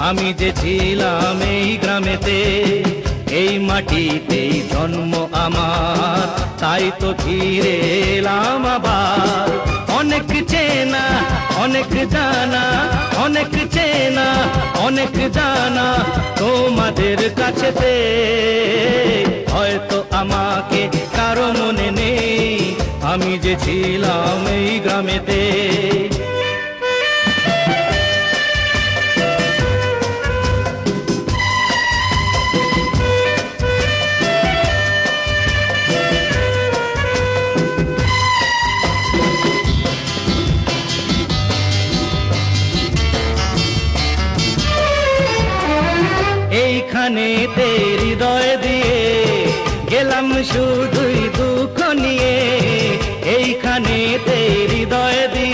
আমি যে ছিলাম এই গ্রামেতে, এই মাটিতেই জন্ম আমার, তাই তো ফিরে এলাম আবার। অনেক চেনা অনেক জানা, অনেক চেনা অনেক জানা তোমাদের কাছেতে, হয়তো আমাকে কারো মনে নেই, আমি যে ছিলাম এই গ্রামেতে। এইখানেতে হৃদয় দিয়ে গেলাম শুধুই দুঃখ নিয়ে, এইখানেতে হৃদয় দিয়ে